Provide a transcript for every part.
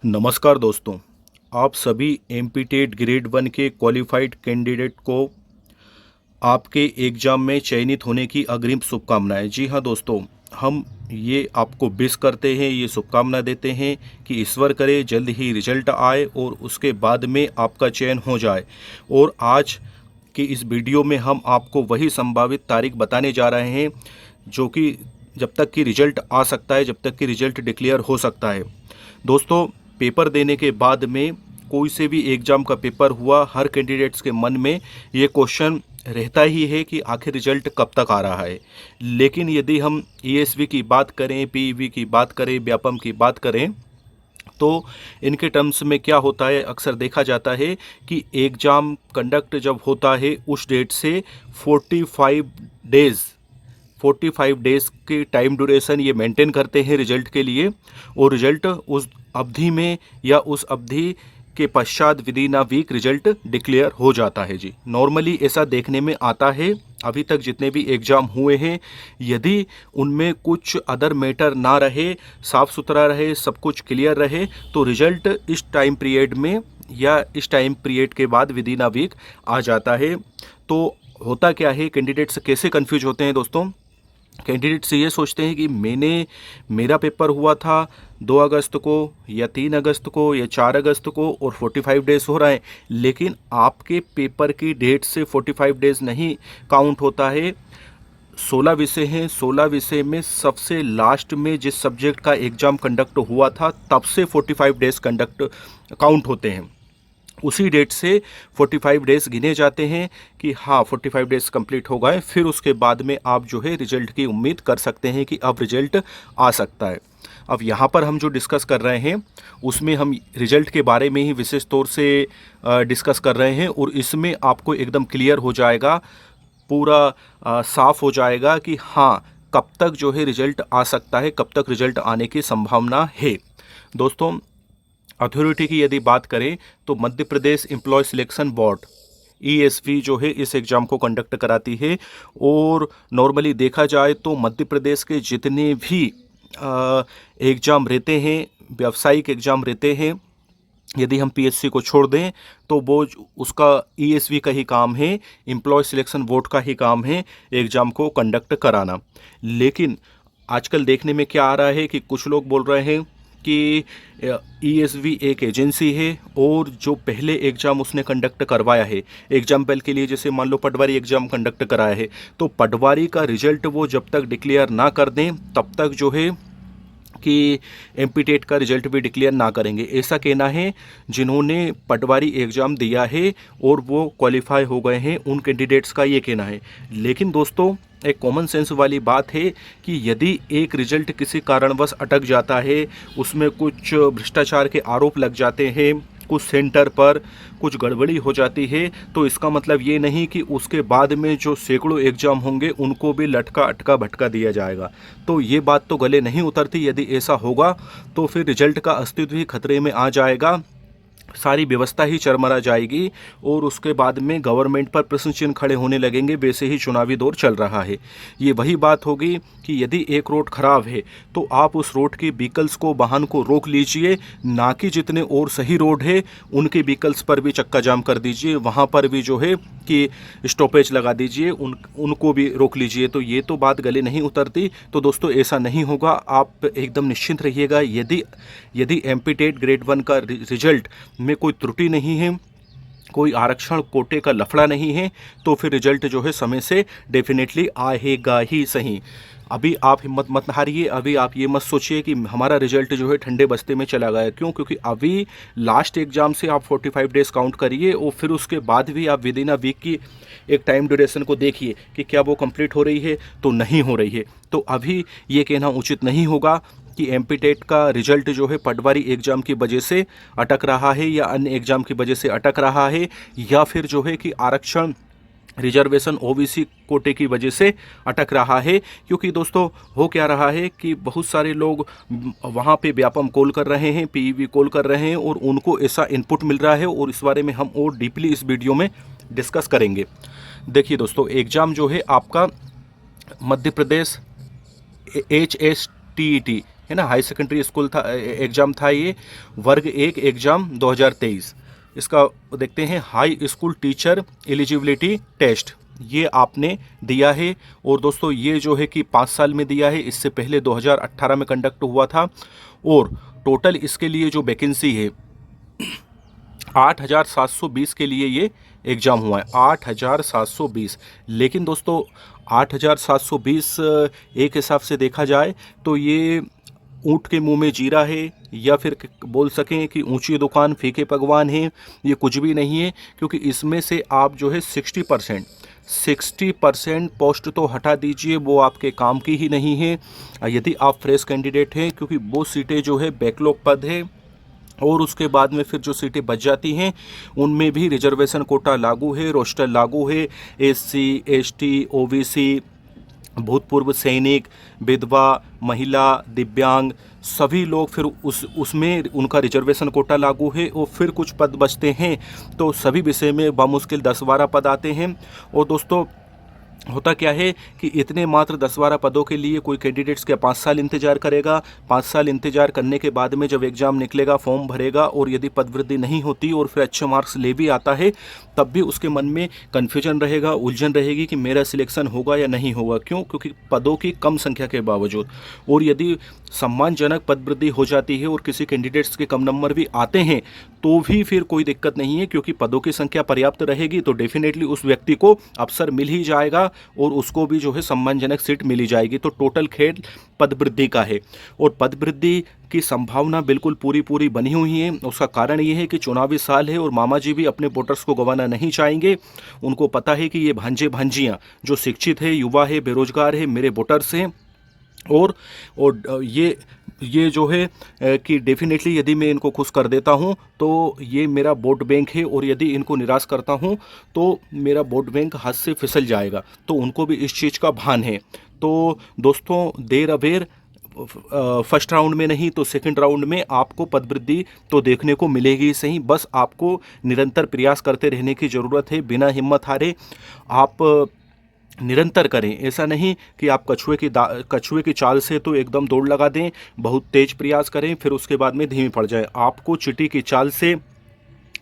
नमस्कार दोस्तों, आप सभी एमपी टेट ग्रेड 1 के क्वालिफाइड कैंडिडेट को आपके एग्ज़ाम में चयनित होने की अग्रिम शुभकामनाएं। जी हाँ दोस्तों, हम ये आपको विश करते हैं, ये शुभकामना देते हैं कि ईश्वर करे जल्द ही रिजल्ट आए और उसके बाद में आपका चयन हो जाए। और आज की इस वीडियो में हम आपको वही संभावित तारीख बताने जा रहे हैं जो कि जब तक कि रिजल्ट आ सकता है, जब तक कि रिजल्ट डिक्लेयर हो सकता है। दोस्तों, पेपर देने के बाद में कोई से भी एग्ज़ाम का पेपर हुआ, हर कैंडिडेट्स के मन में ये क्वेश्चन रहता ही है कि आखिर रिजल्ट कब तक आ रहा है। लेकिन यदि हम ईएसवी की बात करें, पीईवी की बात करें, व्यापम की बात करें, तो इनके टर्म्स में क्या होता है, अक्सर देखा जाता है कि एग्ज़ाम कंडक्ट जब होता है उस डेट से 45 डेज़ की टाइम ड्यूरेशन ये मेंटेन करते हैं रिजल्ट के लिए। और रिजल्ट उस अवधि में या उस अवधि के पश्चात within a week result declare हो जाता है। जी, नॉर्मली ऐसा देखने में आता है। अभी तक जितने भी एग्ज़ाम हुए हैं, यदि उनमें कुछ अदर मैटर ना रहे, साफ़ सुथरा रहे, सब कुछ क्लियर रहे, तो रिजल्ट इस टाइम पीरियड में या इस टाइम पीरियड के बाद विद इन अ वीक आ जाता है। तो होता क्या है, कैंडिडेट्स कैसे कंफ्यूज होते हैं दोस्तों। कैंडिडेट्स ये सोचते हैं कि मेरा पेपर हुआ था 2 अगस्त को या 3 अगस्त को या 4 अगस्त को और 45 डेज़ हो रहे हैं, लेकिन आपके पेपर की डेट से 45 डेज़ नहीं काउंट होता है। 16 विषय हैं, 16 विषय में सबसे लास्ट में जिस सब्जेक्ट का एग्ज़ाम कंडक्ट हुआ था तब से 45 डेज़ कंडक्ट काउंट होते हैं। उसी डेट से 45 डेज़ गिने जाते हैं कि हाँ 45 डेज़ कंप्लीट हो गए। फिर उसके बाद में आप जो है रिजल्ट की उम्मीद कर सकते हैं कि अब रिजल्ट आ सकता है। अब यहाँ पर हम जो डिस्कस कर रहे हैं उसमें हम रिजल्ट के बारे में ही विशेष तौर से डिस्कस कर रहे हैं और इसमें आपको एकदम क्लियर हो जाएगा, पूरा साफ हो जाएगा कि हाँ कब तक जो है रिजल्ट आ सकता है, कब तक रिजल्ट आने की संभावना है। दोस्तों, अथॉरिटी की यदि बात करें तो Madhya Pradesh employ selection board ESV जो है इस एग्ज़ाम को कंडक्ट कराती है। और नॉर्मली देखा जाए तो मध्य प्रदेश के जितने भी एग्ज़ाम रहते हैं, व्यावसायिक एग्ज़ाम रहते हैं, यदि हम पीएससी को छोड़ दें तो वो उसका ईएसवी का ही काम है, एम्प्लॉय सिलेक्शन बोर्ड का ही काम है एग्ज़ाम को कंडक्ट कराना। लेकिन आजकल देखने में क्या आ रहा है कि कुछ लोग बोल रहे हैं कि ईएसवी एक एजेंसी है और जो पहले एग्ज़ाम उसने कंडक्ट करवाया है, एग्जाम्पल के लिए जैसे मान लो पटवारी एग्ज़ाम कंडक्ट कराया है, तो पटवारी का रिजल्ट वो जब तक डिक्लेयर ना कर दें तब तक जो है कि एमपी टेट का रिजल्ट भी डिक्लेयर ना करेंगे। ऐसा कहना है जिन्होंने पटवारी एग्ज़ाम दिया है और वो क्वालिफाई हो गए हैं, उन कैंडिडेट्स का ये कहना है। लेकिन दोस्तों, एक कॉमन सेंस वाली बात है कि यदि एक रिजल्ट किसी कारणवश अटक जाता है, उसमें कुछ भ्रष्टाचार के आरोप लग जाते हैं, कुछ सेंटर पर कुछ गड़बड़ी हो जाती है, तो इसका मतलब ये नहीं कि उसके बाद में जो सैकड़ों एग्ज़ाम होंगे उनको भी लटका अटका भटका दिया जाएगा। तो ये बात तो गले नहीं उतरती। यदि ऐसा होगा तो फिर रिजल्ट का अस्तित्व ही खतरे में आ जाएगा, सारी व्यवस्था ही चरमरा जाएगी और उसके बाद में गवर्नमेंट पर प्रश्न चिन्ह खड़े होने लगेंगे। वैसे ही चुनावी दौर चल रहा है। ये वही बात होगी कि यदि एक रोड खराब है तो आप उस रोड के व्हीकल्स को, वाहन को रोक लीजिए, ना कि जितने और सही रोड है उनके व्हीकल्स पर भी चक्का जाम कर दीजिए, वहाँ पर भी जो है कि स्टॉपेज लगा दीजिए, उनको भी रोक लीजिए। तो ये तो बात गले नहीं उतरती। तो दोस्तों, ऐसा नहीं होगा, आप एकदम निश्चिंत रहिएगा। यदि एमपी टेट ग्रेड 1 का रिजल्ट में कोई त्रुटि नहीं है, कोई आरक्षण कोटे का लफड़ा नहीं है, तो फिर रिजल्ट जो है समय से डेफिनेटली आएगा ही सही। अभी आप हिम्मत मत हारिए, अभी आप ये मत सोचिए कि हमारा रिजल्ट जो है ठंडे बस्ते में चला गया। क्यों? क्योंकि अभी लास्ट एग्ज़ाम से आप 45 डेज़ काउंट करिए और फिर उसके बाद भी आप विद इन अ वीक की एक टाइम ड्यूरेशन को देखिए कि क्या वो कंप्लीट हो रही है, तो नहीं हो रही है। तो अभी ये कहना उचित नहीं होगा कि एमपी टेट का रिजल्ट जो है पटवारी एग्ज़ाम की वजह से अटक रहा है या अन्य एग्ज़ाम की वजह से अटक रहा है, या फिर जो है कि आरक्षण रिजर्वेशन ओबीसी कोटे की वजह से अटक रहा है। क्योंकि दोस्तों, हो क्या रहा है कि बहुत सारे लोग वहाँ पे व्यापम कॉल कर रहे हैं, पीईवी कॉल कर रहे हैं और उनको ऐसा इनपुट मिल रहा है और इस बारे में हम और डीपली इस वीडियो में डिस्कस करेंगे। देखिए दोस्तों, एग्ज़ाम जो है आपका मध्य प्रदेश HSTET है ना, हाई सेकेंडरी स्कूल था, एग्ज़ाम था ये, वर्ग 1 एग्ज़ाम 2023। इसका देखते हैं, high school teacher eligibility test, ये आपने दिया है। और दोस्तों ये जो है कि 5 साल में दिया है, इससे पहले 2018 में कंडक्ट हुआ था। और टोटल इसके लिए जो वैकेंसी है 8,720 के लिए ये एग्ज़ाम हुआ है, 8,720। लेकिन दोस्तों 8,720 एक हिसाब से देखा जाए तो ये ऊँट के मुंह में जीरा है, या फिर बोल सकें कि ऊंची दुकान फीके पकवान है, ये कुछ भी नहीं है। क्योंकि इसमें से आप जो है 60% पोस्ट तो हटा दीजिए, वो आपके काम की ही नहीं है यदि आप फ्रेश कैंडिडेट हैं। क्योंकि वो सीटें जो है बैकलॉग पद है, और उसके बाद में फिर जो सीटें बच जाती हैं उनमें भी रिजर्वेशन कोटा लागू है, रोस्टर लागू है। SC ST OBC, भूतपूर्व सैनिक, विधवा, महिला, दिव्यांग, सभी लोग फिर उसमें उनका रिजर्वेशन कोटा लागू है। और फिर कुछ पद बचते हैं, तो सभी विषय में बामुश्किल 10-12 पद आते हैं। और दोस्तों होता क्या है कि इतने मात्र 10-12 पदों के लिए कोई कैंडिडेट्स क्या 5 साल इंतजार करेगा। 5 साल इंतजार करने के बाद में जब एग्ज़ाम निकलेगा, फॉर्म भरेगा, और यदि पदवृद्धि नहीं होती और फिर अच्छे मार्क्स ले भी आता है, तब भी उसके मन में कन्फ्यूजन रहेगा, उलझन रहेगी कि मेरा सिलेक्शन होगा या नहीं होगा। क्यों? क्योंकि पदों की कम संख्या के बावजूद। और यदि सम्मानजनक पदवृद्धि हो जाती है और किसी कैंडिडेट्स के कम नंबर भी आते हैं, तो भी फिर कोई दिक्कत नहीं है, क्योंकि पदों की संख्या पर्याप्त रहेगी तो डेफिनेटली उस व्यक्ति को अवसर मिल ही जाएगा और उसको भी जो है सम्मानजनक सीट मिली जाएगी। तो टोटल खेल पदवृद्धि का है, और पदवृद्धि की संभावना बिल्कुल पूरी बनी हुई है। उसका कारण ये है कि चुनावी साल है और मामा जी भी अपने वोटर्स को गंवाना नहीं चाहेंगे। उनको पता है कि ये भांजे भांजियाँ जो शिक्षित है, युवा है, बेरोजगार है, मेरे वोटर्स हैं। और ये जो है कि डेफिनेटली यदि मैं इनको खुश कर देता हूं तो ये मेरा वोट बैंक है, और यदि इनको निराश करता हूं तो मेरा वोट बैंक हाथ से फिसल जाएगा। तो उनको भी इस चीज़ का भान है। तो दोस्तों देर अबेर फर्स्ट राउंड में नहीं तो सेकंड राउंड में आपको पदवृद्धि तो देखने को मिलेगी सही। बस आपको निरंतर प्रयास करते रहने की ज़रूरत है, बिना हिम्मत हारे आप निरंतर करें। ऐसा नहीं कि आप कछुए की चाल से तो एकदम दौड़ लगा दें, बहुत तेज प्रयास करें फिर उसके बाद में धीमी पड़ जाए। आपको चींटी की चाल से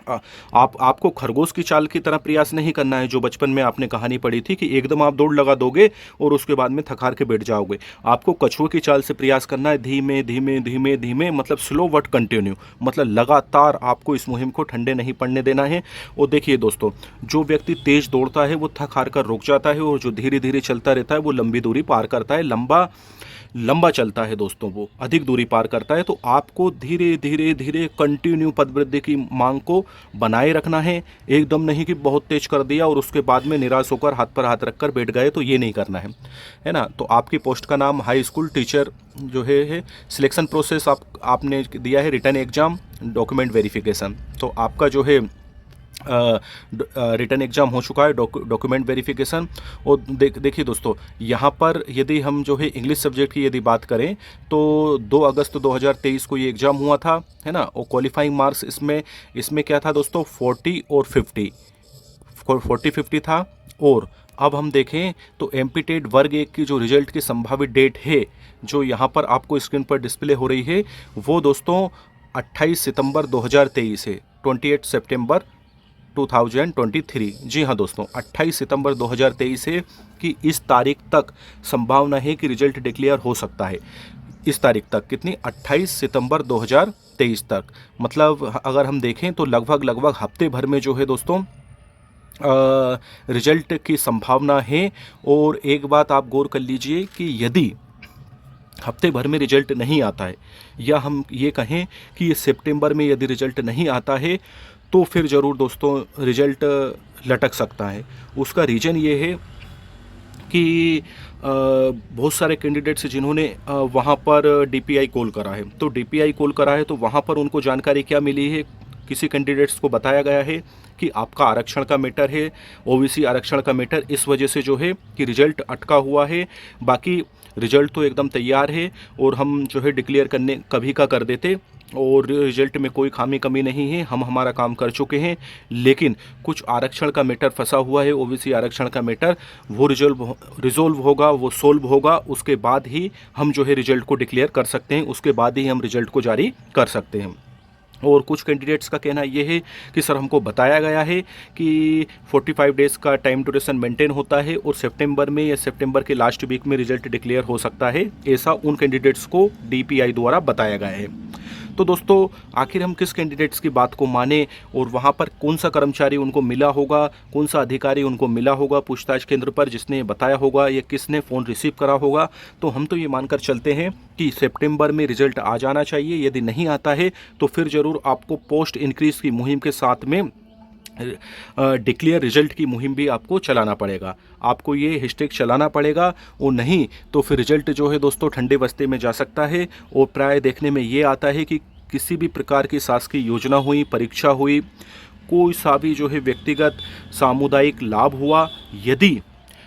आपको खरगोश की चाल की तरह प्रयास नहीं करना है, जो बचपन में आपने कहानी पढ़ी थी कि एकदम आप दौड़ लगा दोगे और उसके बाद में थक हार के बैठ जाओगे। आपको कछुए की चाल से प्रयास करना है, धीमे धीमे धीमे धीमे, मतलब स्लो बट कंटिन्यू, मतलब लगातार आपको इस मुहिम को ठंडे नहीं पड़ने देना है। और देखिए दोस्तों, जो व्यक्ति तेज दौड़ता है वो थक हार कर रुक जाता है, और जो धीरे धीरे चलता रहता है वो लंबी दूरी पार करता है, लंबा चलता है दोस्तों, वो अधिक दूरी पार करता है। तो आपको धीरे धीरे धीरे कंटिन्यू पदवृद्धि की मांग को बनाए रखना है, एकदम नहीं कि बहुत तेज कर दिया और उसके बाद में निराश होकर हाथ पर हाथ रखकर बैठ गए, तो ये नहीं करना है ना। तो आपकी पोस्ट का नाम हाई स्कूल टीचर जो है सिलेक्शन प्रोसेस आपने दिया है, रिटन एग्जाम, डॉक्यूमेंट वेरिफिकेशन। तो आपका जो है रिटन एग्ज़ाम हो चुका है, डॉक्यूमेंट वेरिफिकेशन। और देखिए दोस्तों, यहाँ पर यदि हम जो है इंग्लिश सब्जेक्ट की यदि बात करें तो 2 अगस्त 2023 को ये एग्ज़ाम हुआ था, है ना। और क्वालिफाइंग मार्क्स इसमें क्या था दोस्तों, 40 और 50 था। और अब हम देखें तो एमपी-टेट वर्ग 1 की जो रिजल्ट की संभावित डेट है, जो यहाँ पर आपको स्क्रीन पर डिस्प्ले हो रही है, वो दोस्तों 28 सितंबर 2023 है, 28 सितंबर 2023। जी हाँ दोस्तों, 28 सितंबर 2023 है कि इस तारीख तक संभावना है कि रिजल्ट डिक्लेयर हो सकता है। इस तारीख तक कितनी, 28 सितंबर 2023 तक। मतलब अगर हम देखें तो लगभग हफ्ते भर में जो है दोस्तों रिजल्ट की संभावना है। और एक बात आप गौर कर लीजिए कि यदि हफ्ते भर में रिजल्ट नहीं आता है, या हम ये कहें कि ये सितंबर में यदि रिजल्ट नहीं आता है, तो फिर ज़रूर दोस्तों रिजल्ट लटक सकता है। उसका रीज़न ये है कि बहुत सारे कैंडिडेट्स जिन्होंने वहाँ पर DPI कॉल करा है, तो DPI कॉल करा है तो वहाँ पर उनको जानकारी क्या मिली है, किसी कैंडिडेट्स को बताया गया है कि आपका आरक्षण का मैटर है, ओबीसी आरक्षण का मैटर इस वजह से जो है कि रिजल्ट अटका हुआ है। बाकी रिजल्ट तो एकदम तैयार है और हम जो है डिक्लेयर करने कभी का कर देते और रिजल्ट में कोई खामी कमी नहीं है, हम हमारा काम कर चुके हैं। लेकिन कुछ आरक्षण का मैटर फंसा हुआ है, ओबीसी आरक्षण का मैटर, वो रिजोल्व होगा, वो सोल्व होगा, उसके बाद ही हम जो है रिजल्ट को डिक्लेयर कर सकते हैं, उसके बाद ही हम रिजल्ट को जारी कर सकते हैं। और कुछ कैंडिडेट्स का कहना ये है कि सर हमको बताया गया है कि 45 डेज़ का टाइम ड्यूरेशन मेंटेन होता है और सितंबर में या सितंबर के लास्ट वीक में रिजल्ट डिक्लेयर हो सकता है, ऐसा उन कैंडिडेट्स को डीपीआई द्वारा बताया गया है। तो दोस्तों आखिर हम किस कैंडिडेट्स की बात को माने और वहाँ पर कौन सा कर्मचारी उनको मिला होगा, कौन सा अधिकारी उनको मिला होगा पूछताछ केंद्र पर जिसने बताया होगा या किसने फ़ोन रिसीव करा होगा। तो हम तो ये मानकर चलते हैं कि सितंबर में रिजल्ट आ जाना चाहिए। यदि नहीं आता है तो फिर ज़रूर आपको पोस्ट इंक्रीज़ की मुहिम के साथ में डिक्लेयर रिजल्ट की मुहिम भी आपको चलाना पड़ेगा, आपको ये हैशटैग चलाना पड़ेगा। और नहीं तो फिर रिजल्ट जो है दोस्तों ठंडे बस्ते में जा सकता है। और प्राय देखने में ये आता है कि किसी भी प्रकार की शासकीय योजना हुई, परीक्षा हुई, कोई सा भी जो है व्यक्तिगत सामुदायिक लाभ हुआ, यदि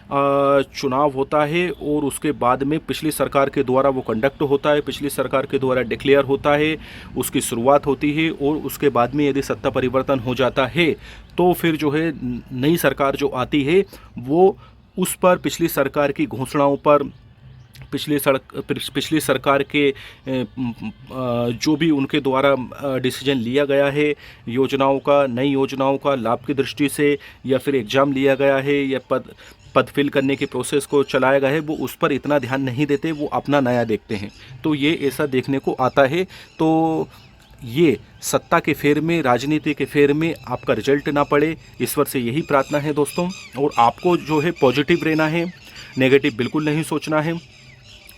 चुनाव होता है और उसके बाद में पिछली सरकार के द्वारा वो कंडक्ट होता है, पिछली सरकार के द्वारा डिक्लेयर होता है, उसकी शुरुआत होती है और उसके बाद में यदि सत्ता परिवर्तन हो जाता है तो फिर जो है नई सरकार जो आती है वो उस पर पिछली सरकार की घोषणाओं पर, पिछली सरकार के जो भी उनके द्वारा डिसीजन लिया गया है योजनाओं का, नई योजनाओं का लाभ की दृष्टि से, या फिर एग्ज़ाम लिया गया है या पद फिल करने की प्रोसेस को चलाया गया है, वो उस पर इतना ध्यान नहीं देते, वो अपना नया देखते हैं। तो ये ऐसा देखने को आता है। तो ये सत्ता के फेर में, राजनीति के फेर में आपका रिजल्ट ना पड़े, ईश्वर से यही प्रार्थना है दोस्तों। और आपको जो है पॉजिटिव रहना है, नेगेटिव बिल्कुल नहीं सोचना है।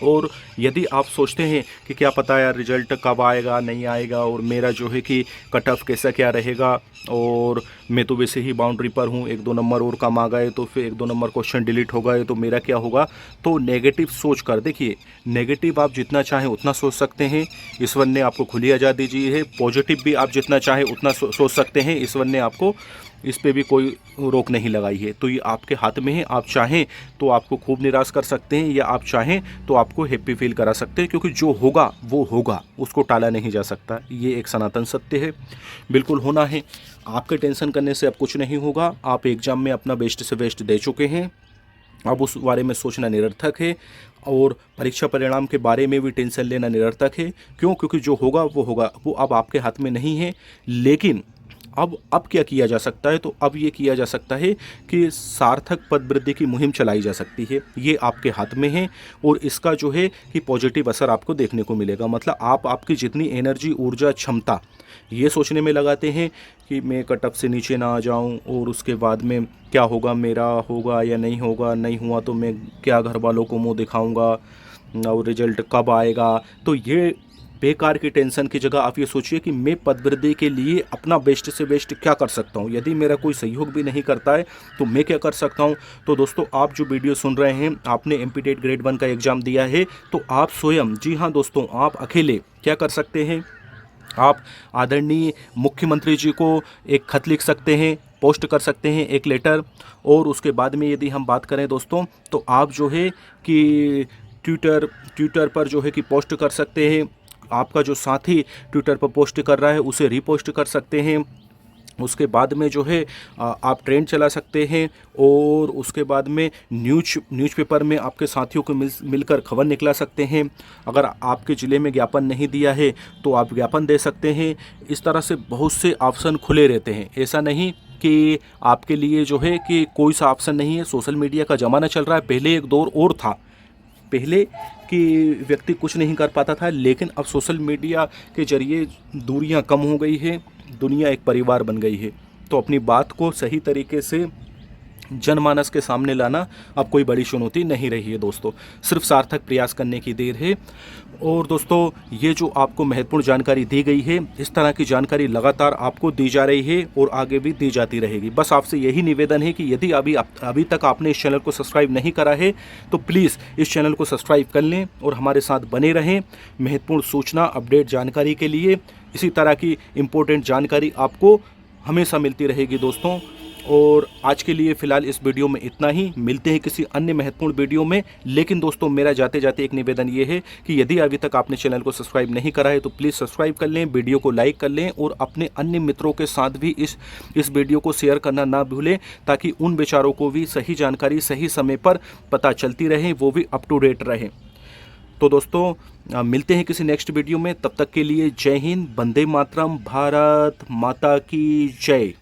और यदि आप सोचते हैं कि क्या पता यार रिजल्ट कब आएगा नहीं आएगा और मेरा जो है कि कट ऑफ कैसा क्या रहेगा और मैं तो वैसे ही बाउंड्री पर हूँ, 1-2 नंबर और कम आ गए तो फिर 1-2 नंबर क्वेश्चन डिलीट हो गए तो मेरा क्या होगा, तो नेगेटिव सोच कर देखिए, नेगेटिव आप जितना चाहें उतना सोच सकते हैं, ईश्वर ने आपको खुली आज़ादी दी है। पॉजिटिव भी आप जितना चाहें उतना सोच सकते हैं, ईश्वर ने आपको इस पे भी कोई रोक नहीं लगाई है। तो ये आपके हाथ में है, आप चाहें तो आपको खूब निराश कर सकते हैं या आप चाहें तो आपको हैप्पी फील करा सकते हैं, क्योंकि जो होगा वो होगा, उसको टाला नहीं जा सकता। ये एक सनातन सत्य है, बिल्कुल होना है। आपके टेंशन करने से अब कुछ नहीं होगा। आप एग्ज़ाम में अपना बेस्ट से बेस्ट दे चुके हैं, अब उस बारे में सोचना निरर्थक है और परीक्षा परिणाम के बारे में भी टेंशन लेना निरर्थक है। क्यों? क्योंकि जो होगा वो होगा, वो अब आपके हाथ में नहीं है। लेकिन अब क्या किया जा सकता है, तो अब ये किया जा सकता है कि सार्थक पद वृद्धि की मुहिम चलाई जा सकती है। ये आपके हाथ में है और इसका जो है कि पॉजिटिव असर आपको देखने को मिलेगा। मतलब आप आपकी जितनी एनर्जी, ऊर्जा, क्षमता ये सोचने में लगाते हैं कि मैं कट ऑफ से नीचे ना आ जाऊं और उसके बाद में क्या होगा, मेरा होगा या नहीं होगा, नहीं हुआ तो मैं क्या घर वालों को मुँह दिखाऊँगा और रिजल्ट कब आएगा, तो ये बेकार की टेंशन की जगह आप ये सोचिए कि मैं पदवृद्धि के लिए अपना बेस्ट से बेस्ट क्या कर सकता हूँ। यदि मेरा कोई सहयोग भी नहीं करता है तो मैं क्या कर सकता हूँ। तो दोस्तों आप जो वीडियो सुन रहे हैं, आपने एमपीटेट ग्रेड 1 का एग्ज़ाम दिया है, तो आप स्वयं, जी हाँ दोस्तों, आप अकेले क्या कर सकते हैं, आप आदरणीय मुख्यमंत्री जी को एक खत लिख सकते हैं, पोस्ट कर सकते हैं एक लेटर। और उसके बाद में यदि हम बात करें दोस्तों, तो आप जो है कि ट्विटर पर जो है कि पोस्ट कर सकते हैं। आपका जो साथी ट्विटर पर पोस्ट कर रहा है उसे रीपोस्ट कर सकते हैं। उसके बाद में जो है आप ट्रेंड चला सकते हैं और उसके बाद में न्यूज़पेपर में आपके साथियों को मिलकर खबर निकला सकते हैं। अगर आपके ज़िले में ज्ञापन नहीं दिया है तो आप ज्ञापन दे सकते हैं। इस तरह से बहुत से ऑप्शन खुले रहते हैं। ऐसा नहीं कि आपके लिए जो है कि कोई सा ऑप्शन नहीं है। सोशल मीडिया का ज़माना चल रहा है। पहले एक दौर और था, पहले कि व्यक्ति कुछ नहीं कर पाता था, लेकिन अब सोशल मीडिया के जरिए दूरियां कम हो गई है, दुनिया एक परिवार बन गई है। तो अपनी बात को सही तरीके से जनमानस के सामने लाना अब कोई बड़ी चुनौती नहीं रही है दोस्तों, सिर्फ सार्थक प्रयास करने की देर है। और दोस्तों ये जो आपको महत्वपूर्ण जानकारी दी गई है, इस तरह की जानकारी लगातार आपको दी जा रही है और आगे भी दी जाती रहेगी। बस आपसे यही निवेदन है कि यदि अभी तक आपने इस चैनल को सब्सक्राइब नहीं करा है तो प्लीज़ इस चैनल को सब्सक्राइब कर लें और हमारे साथ बने रहें। महत्वपूर्ण सूचना, अपडेट, जानकारी के लिए इसी तरह की इम्पोर्टेंट जानकारी आपको हमेशा मिलती रहेगी दोस्तों। और आज के लिए फ़िलहाल इस वीडियो में इतना ही, मिलते हैं किसी अन्य महत्वपूर्ण वीडियो में। लेकिन दोस्तों मेरा जाते जाते एक निवेदन ये है कि यदि अभी तक आपने चैनल को सब्सक्राइब नहीं करा है तो प्लीज़ सब्सक्राइब कर लें, वीडियो को लाइक कर लें और अपने अन्य मित्रों के साथ भी इस वीडियो को शेयर करना ना भूलें, ताकि उन बेचारों को भी सही जानकारी सही समय पर पता चलती रहे, वो भी अप टू डेट रहें। तो दोस्तों मिलते हैं किसी नेक्स्ट वीडियो में, तब तक के लिए जय हिंद, वंदे मातरम, भारत माता की जय।